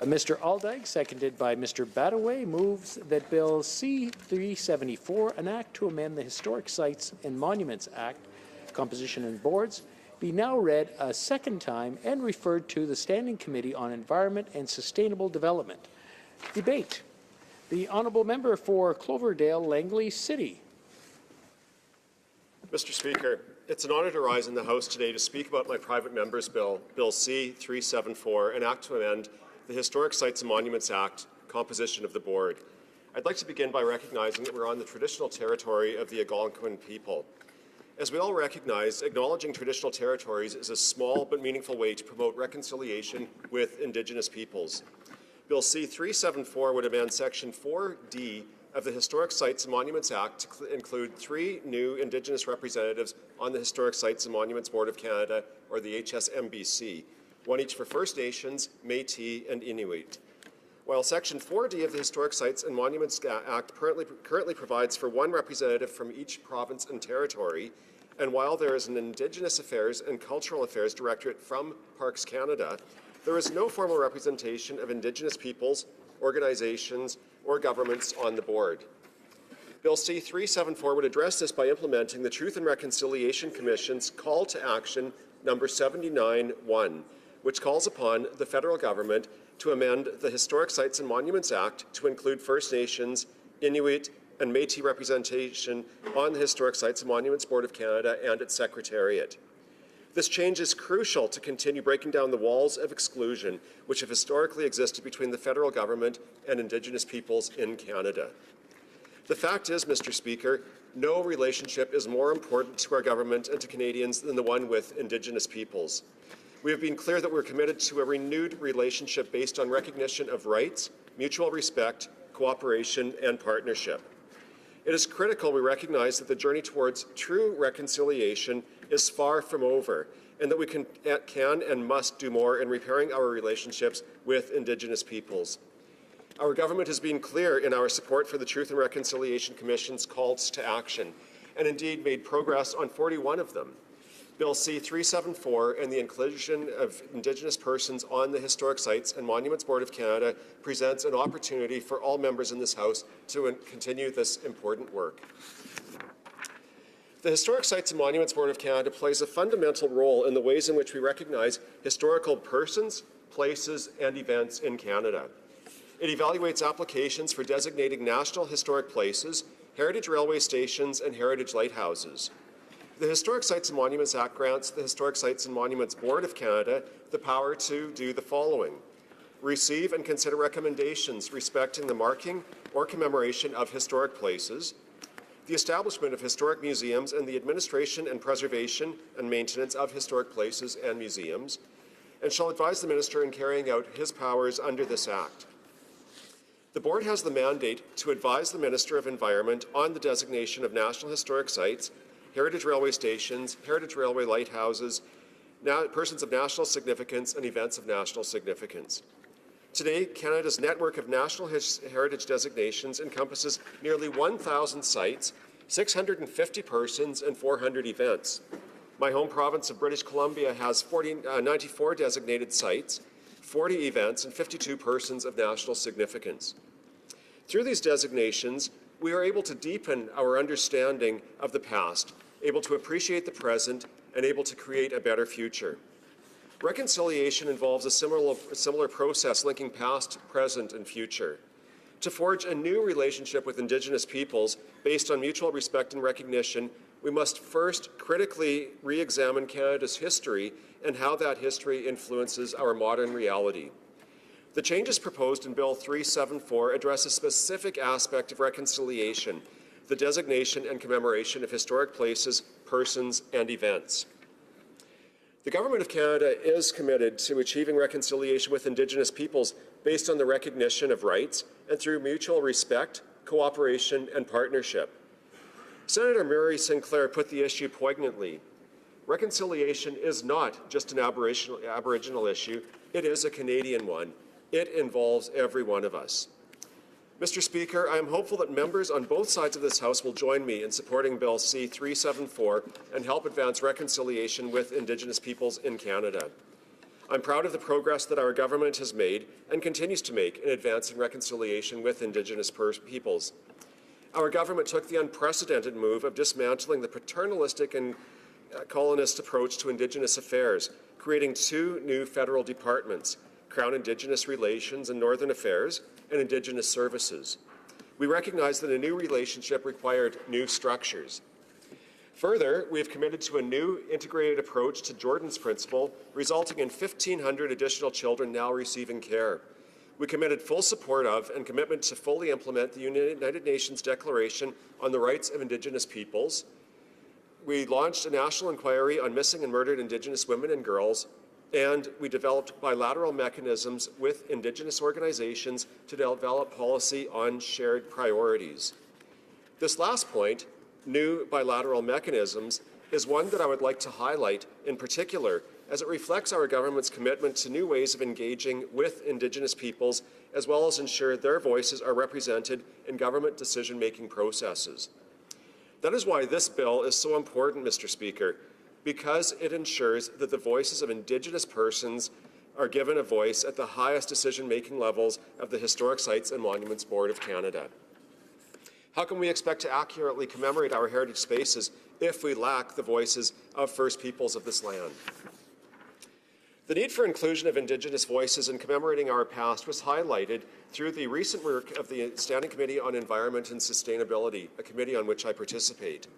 Mr. Aldag, seconded by Mr. Badaway, moves that Bill C-374, an act to amend the Historic Sites and Monuments Act, composition and boards, be now read a second time and referred to the Standing Committee on Environment and Sustainable Development. Debate. The Honourable Member for Cloverdale, Langley City. Mr. Speaker, it's an honour to rise in the House today to speak about my private member's bill, Bill C-374, an act to amend the Historic Sites and Monuments Act, composition of the board. I'd like to begin by recognizing that we're on the traditional territory of the Algonquin people. As we all recognize, acknowledging traditional territories is a small but meaningful way to promote reconciliation with Indigenous peoples. Bill C-374 would amend Section 4D of the Historic Sites and Monuments Act to include 3 new Indigenous representatives on the Historic Sites and Monuments Board of Canada, or the HSMBC, one each for First Nations, Métis, and Inuit. While Section 4D of the Historic Sites and Monuments Act currently provides for 1 representative from each province and territory, and while there is an Indigenous Affairs and Cultural Affairs Directorate from Parks Canada, there is no formal representation of Indigenous peoples, organizations, or governments on the board. Bill C-374 would address this by implementing the Truth and Reconciliation Commission's Call to Action number 79-1, which calls upon the federal government to amend the Historic Sites and Monuments Act to include First Nations, Inuit, and Métis representation on the Historic Sites and Monuments Board of Canada and its Secretariat. This change is crucial to continue breaking down the walls of exclusion which have historically existed between the federal government and Indigenous peoples in Canada. The fact is, Mr. Speaker, no relationship is more important to our government and to Canadians than the one with Indigenous peoples. We have been clear that we're committed to a renewed relationship based on recognition of rights, mutual respect, cooperation, and partnership. It is critical we recognize that the journey towards true reconciliation is far from over, and that we can and must do more in repairing our relationships with Indigenous peoples. Our government has been clear in our support for the Truth and Reconciliation Commission's calls to action, and indeed made progress on 41 of them. Bill C-374 and the inclusion of Indigenous persons on the Historic Sites and Monuments Board of Canada presents an opportunity for all members in this House to continue this important work. The Historic Sites and Monuments Board of Canada plays a fundamental role in the ways in which we recognize historical persons, places, and events in Canada. It evaluates applications for designating national historic places, heritage railway stations, and heritage lighthouses. The Historic Sites and Monuments Act grants the Historic Sites and Monuments Board of Canada the power to do the following: receive and consider recommendations respecting the marking or commemoration of historic places, the establishment of historic museums and the administration and preservation and maintenance of historic places and museums, and shall advise the Minister in carrying out his powers under this Act. The Board has the mandate to advise the Minister of Environment on the designation of National Historic Sites, heritage railway stations, heritage railway lighthouses, persons of national significance, and events of national significance. Today, Canada's network of national heritage designations encompasses nearly 1,000 sites, 650 persons, and 400 events. My home province of British Columbia has 94 designated sites, 40 events, and 52 persons of national significance. Through these designations, we are able to deepen our understanding of the past, able to appreciate the present, and able to create a better future. Reconciliation involves a similar process linking past, present, and future. To forge a new relationship with Indigenous peoples based on mutual respect and recognition, we must first critically re-examine Canada's history and how that history influences our modern reality. The changes proposed in Bill 374 address a specific aspect of reconciliation, the designation and commemoration of historic places, persons, and events. The Government of Canada is committed to achieving reconciliation with Indigenous peoples based on the recognition of rights and through mutual respect, cooperation, and partnership. Senator Murray Sinclair put the issue poignantly. Reconciliation is not just an Aboriginal issue, it is a Canadian one. It involves every one of us. Mr. Speaker, I am hopeful that members on both sides of this House will join me in supporting Bill C-374 and help advance reconciliation with Indigenous peoples in Canada. I'm proud of the progress that our government has made and continues to make in advancing reconciliation with Indigenous peoples. Our government took the unprecedented move of dismantling the paternalistic and colonist approach to Indigenous affairs, creating two new federal departments, Crown Indigenous Relations and Northern Affairs, and Indigenous Services. We recognize that a new relationship required new structures. Further, we have committed to a new integrated approach to Jordan's Principle, resulting in 1,500 additional children now receiving care. We committed full support of and commitment to fully implement the United Nations Declaration on the Rights of Indigenous Peoples. We launched a national inquiry on missing and murdered Indigenous women and girls, and we developed bilateral mechanisms with Indigenous organizations to develop policy on shared priorities. This last point, new bilateral mechanisms, is one that I would like to highlight in particular, as it reflects our government's commitment to new ways of engaging with Indigenous peoples, as well as ensure their voices are represented in government decision-making processes. That is why this bill is so important, Mr. Speaker, because it ensures that the voices of Indigenous persons are given a voice at the highest decision-making levels of the Historic Sites and Monuments Board of Canada. How can we expect to accurately commemorate our heritage spaces if we lack the voices of First Peoples of this land? The need for inclusion of Indigenous voices in commemorating our past was highlighted through the recent work of the Standing Committee on Environment and Sustainability, a committee on which I participate.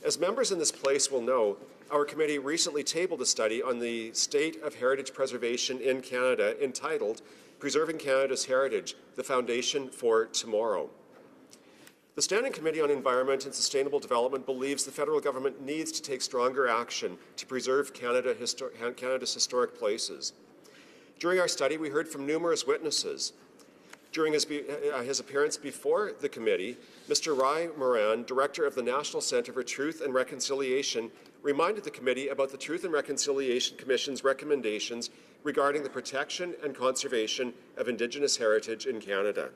As members in this place will know, our committee recently tabled a study on the state of heritage preservation in Canada entitled Preserving Canada's Heritage, the Foundation for Tomorrow. The Standing Committee on Environment and Sustainable Development believes the federal government needs to take stronger action to preserve Canada's historic places. During our study, we heard from numerous witnesses. During his appearance before the committee, Mr. Rai Moran, Director of the National Centre for Truth and Reconciliation, reminded the committee about the Truth and Reconciliation Commission's recommendations regarding the protection and conservation of Indigenous heritage in Canada.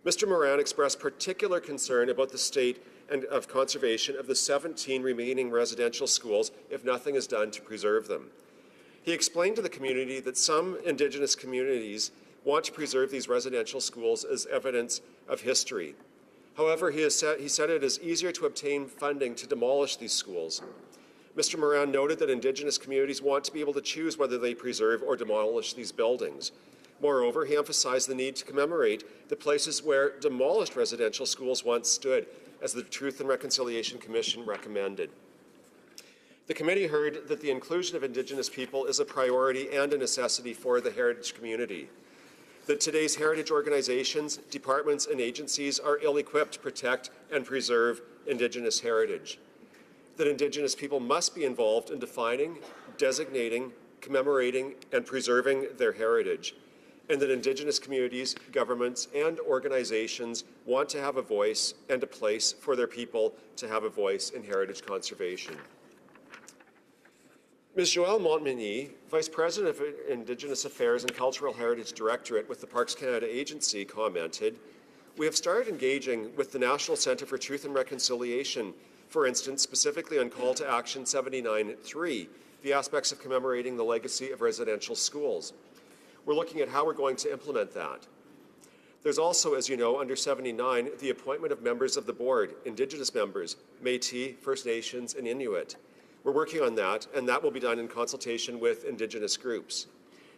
Mr. Moran expressed particular concern about the state of conservation of the 17 remaining residential schools if nothing is done to preserve them. He explained to the community that some Indigenous communities want to preserve these residential schools as evidence of history. However, he said it is easier to obtain funding to demolish these schools. Mr. Moran noted that Indigenous communities want to be able to choose whether they preserve or demolish these buildings. Moreover, he emphasized the need to commemorate the places where demolished residential schools once stood, as the Truth and Reconciliation Commission recommended. The committee heard that the inclusion of Indigenous people is a priority and a necessity for the heritage community, that today's heritage organizations, departments, and agencies are ill-equipped to protect and preserve Indigenous heritage, that Indigenous people must be involved in defining, designating, commemorating, and preserving their heritage, and that Indigenous communities, governments, and organizations want to have a voice and a place for their people to have a voice in heritage conservation. Ms. Joelle Montmagny, Vice President of Indigenous Affairs and Cultural Heritage Directorate with the Parks Canada Agency, commented, "We have started engaging with the National Centre for Truth and Reconciliation, for instance, specifically on Call to Action 79.3, the aspects of commemorating the legacy of residential schools. We're looking at how we're going to implement that. There's also, as you know, under 79, the appointment of members of the board, Indigenous members, Métis, First Nations, and Inuit. We're working on that, and that will be done in consultation with Indigenous groups.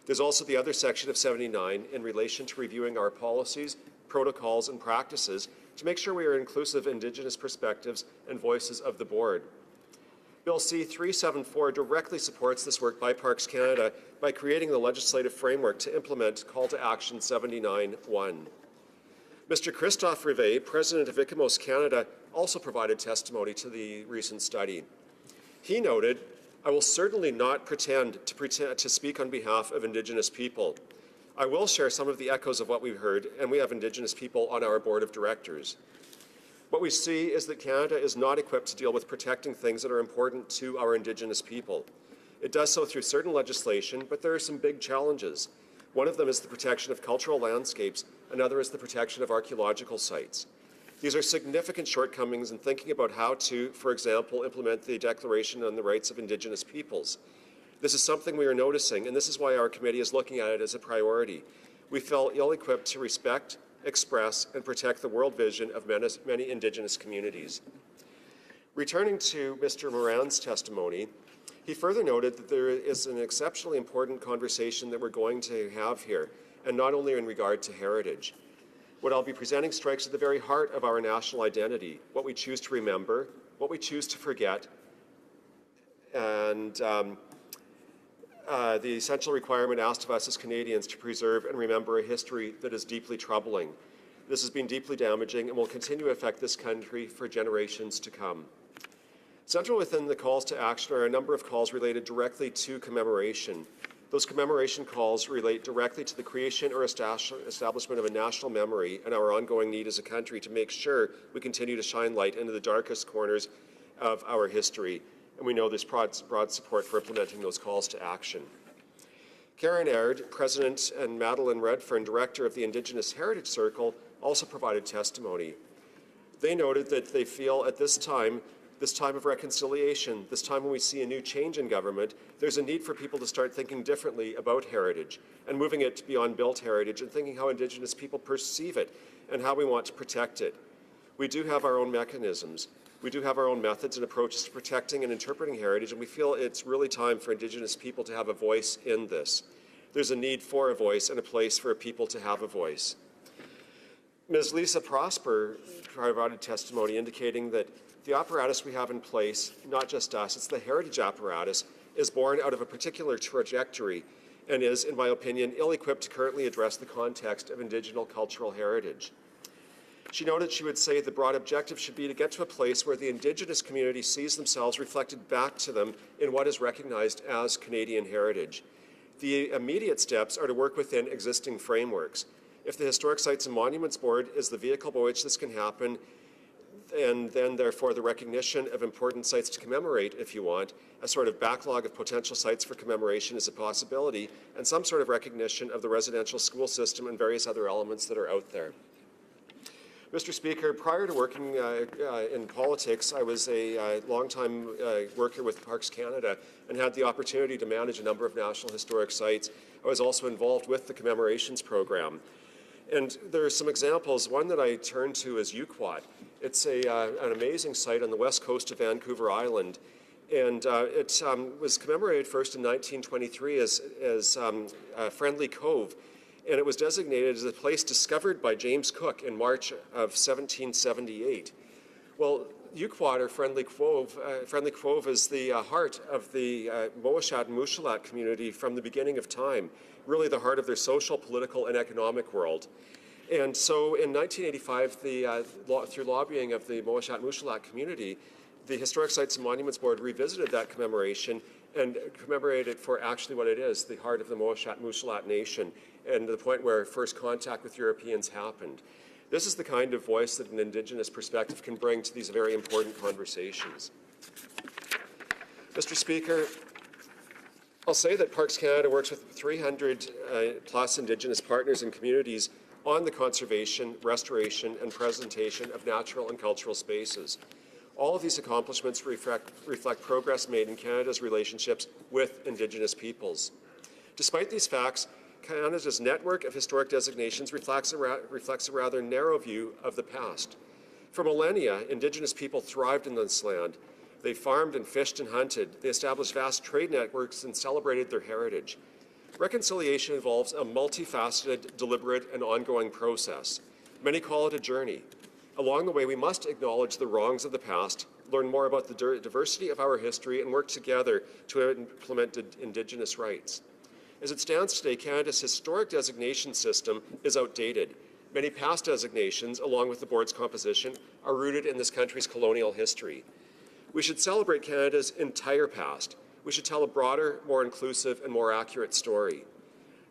There's also the other section of 79 in relation to reviewing our policies, protocols, and practices to make sure we are inclusive of Indigenous perspectives and voices of the board. Bill C-374 directly supports this work by Parks Canada by creating the legislative framework to implement Call to Action 79.1. Mr. Christophe Rivet, President of ICOMOS Canada, also provided testimony to the recent study. He noted, "I will certainly not pretend to speak on behalf of Indigenous people. I will share some of the echoes of what we've heard, and we have Indigenous people on our board of directors. What we see is that Canada is not equipped to deal with protecting things that are important to our Indigenous people. It does so through certain legislation, but there are some big challenges. One of them is the protection of cultural landscapes, another is the protection of archaeological sites. These are significant shortcomings in thinking about how to, for example, implement the Declaration on the Rights of Indigenous Peoples. This is something we are noticing, and this is why our committee is looking at it as a priority. We feel ill-equipped to respect, express, and protect the world vision of many Indigenous communities. Returning to Mr. Moran's testimony, he further noted that there is an exceptionally important conversation that we're going to have here, and not only in regard to heritage. What I'll be presenting strikes at the very heart of our national identity, what we choose to remember, what we choose to forget, and the essential requirement asked of us as Canadians to preserve and remember a history that is deeply troubling. This has been deeply damaging and will continue to affect this country for generations to come. Central within the calls to action are a number of calls related directly to commemoration. Those commemoration calls relate directly to the creation or establishment of a national memory and our ongoing need as a country to make sure we continue to shine light into the darkest corners of our history. And we know there's broad support for implementing those calls to action. Karen Aird, President, and Madeline Redfern, Director of the Indigenous Heritage Circle, also provided testimony. They noted that they feel at this time of reconciliation, this time when we see a new change in government, there's a need for people to start thinking differently about heritage and moving it beyond built heritage and thinking how Indigenous people perceive it and how we want to protect it. We do have our own mechanisms. We do have our own methods and approaches to protecting and interpreting heritage, and we feel it's really time for Indigenous people to have a voice in this. There's a need for a voice and a place for people to have a voice. Ms. Lisa Prosper provided testimony indicating that the apparatus we have in place, not just us, it's the heritage apparatus, is born out of a particular trajectory and is, in my opinion, ill-equipped to currently address the context of Indigenous cultural heritage. She noted she would say the broad objective should be to get to a place where the Indigenous community sees themselves reflected back to them in what is recognized as Canadian heritage. The immediate steps are to work within existing frameworks. If the Historic Sites and Monuments Board is the vehicle by which this can happen, and then therefore the recognition of important sites to commemorate, if you want, a sort of backlog of potential sites for commemoration is a possibility, and some sort of recognition of the residential school system and various other elements that are out there. Mr. Speaker, prior to working in politics, I was a long-time worker with Parks Canada and had the opportunity to manage a number of national historic sites. I was also involved with the commemorations program. And there are some examples. One that I turn to is Yuquot. It's an amazing site on the west coast of Vancouver Island. And it was commemorated first in 1923 as Friendly Cove. And it was designated as a place discovered by James Cook in March of 1778. Well, Yuquot, or Friendly Cove is the heart of the Moashat and Mushalat community from the beginning of time, really the heart of their social, political, and economic world. And so in 1985, through lobbying of the Moashat and Mushalat community, the Historic Sites and Monuments Board revisited that commemoration and commemorated it for actually what it is, the heart of the Moashat and Mushalat nation, and the point where first contact with Europeans happened. This is the kind of voice that an Indigenous perspective can bring to these very important conversations. Mr. Speaker, I'll say that Parks Canada works with 300 plus Indigenous partners and communities on the conservation, restoration, and presentation of natural and cultural spaces. All of these accomplishments reflect progress made in Canada's relationships with Indigenous peoples. Despite these facts, Canada's network of historic designations reflects a rather narrow view of the past. For millennia, Indigenous people thrived in this land. They farmed and fished and hunted. They established vast trade networks and celebrated their heritage. Reconciliation involves a multifaceted, deliberate, and ongoing process. Many call it a journey. Along the way, we must acknowledge the wrongs of the past, learn more about the diversity of our history, and work together to implement Indigenous rights. As it stands today, Canada's historic designation system is outdated. Many past designations, along with the board's composition, are rooted in this country's colonial history. We should celebrate Canada's entire past. We should tell a broader, more inclusive, and more accurate story.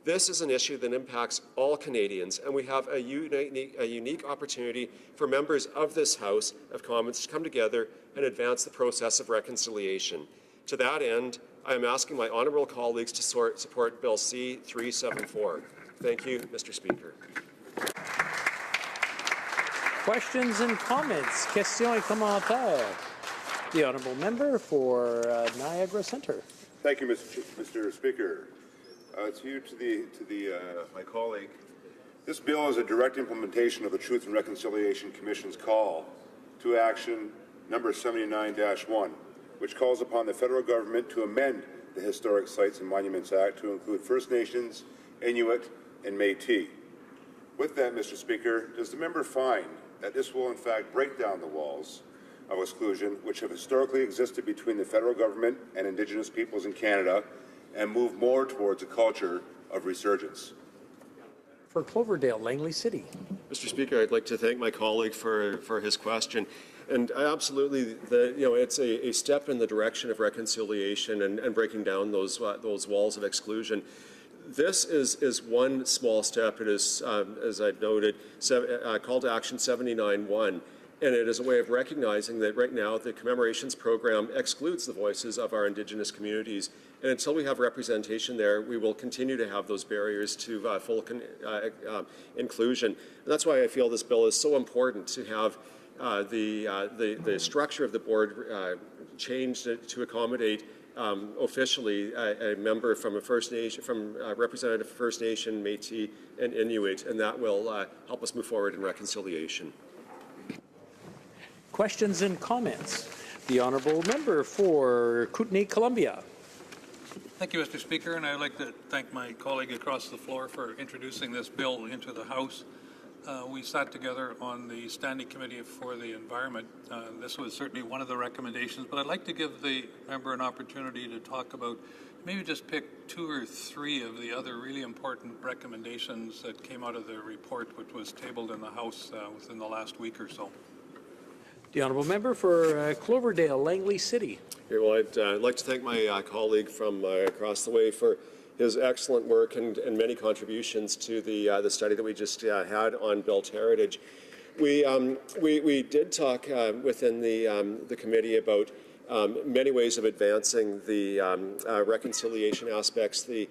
This is an issue that impacts all Canadians, and we have a unique opportunity for members of this House of Commons to come together and advance the process of reconciliation. To that end, I am asking my honourable colleagues to support Bill C-374. Thank you, Mr. Speaker. Questions and comments? Questions et commentaires? The honourable member for Niagara Centre. Thank you, Mr. Speaker. To you, to my colleague. This bill is a direct implementation of the Truth and Reconciliation Commission's call to action number 79-1, which calls upon the federal government to amend the Historic Sites and Monuments Act to include First Nations, Inuit, and Métis. With that, Mr. Speaker, does the member find that this will in fact break down the walls of exclusion which have historically existed between the federal government and Indigenous peoples in Canada and move more towards a culture of resurgence? For Cloverdale, Langley City. Mr. Speaker, I'd like to thank my colleague for his question. And absolutely, it's a step in the direction of reconciliation and breaking down those walls of exclusion. This is one small step. It is, as I noted, call to action 79-1. And it is a way of recognizing that right now the commemorations program excludes the voices of our Indigenous communities. And until we have representation there, we will continue to have those barriers to full inclusion. And that's why I feel this bill is so important, to have the structure of the board changed to accommodate officially a member from a First Nation, from a representative of First Nation, Métis, and Inuit, and that will help us move forward in reconciliation. Questions and comments? The honourable member for Kootenay, Columbia. Thank you, Mr. Speaker, and I'd like to thank my colleague across the floor for introducing this bill into the House. We sat together on the Standing Committee for the Environment. This was certainly one of the recommendations, but I'd like to give the member an opportunity to talk about, maybe just pick 2 or 3 of the other really important recommendations that came out of the report, which was tabled in the House within the last week or so. The honourable member for Cloverdale, Langley City. Okay, well, I'd like to thank my colleague from across the way for his excellent work and many contributions to the study that we just had on built heritage. We did talk within the committee about many ways of advancing the reconciliation aspects, the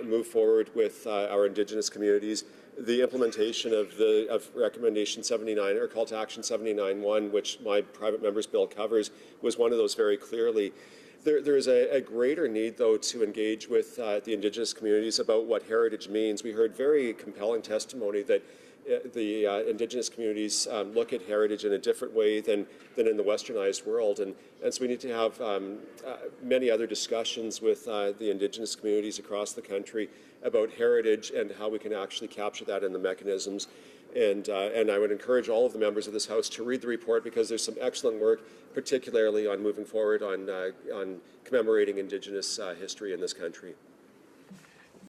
move forward with our Indigenous communities, the implementation of recommendation 79 or call to action 79-1, which my private member's bill covers, was one of those very clearly. There is a greater need, though, to engage with the Indigenous communities about what heritage means. We heard very compelling testimony that the Indigenous communities look at heritage in a different way than in the westernized world. And so we need to have many other discussions with the Indigenous communities across the country about heritage and how we can actually capture that in the mechanisms. And I would encourage all of the members of this House to read the report, because there's some excellent work, particularly on moving forward on commemorating Indigenous history in this country.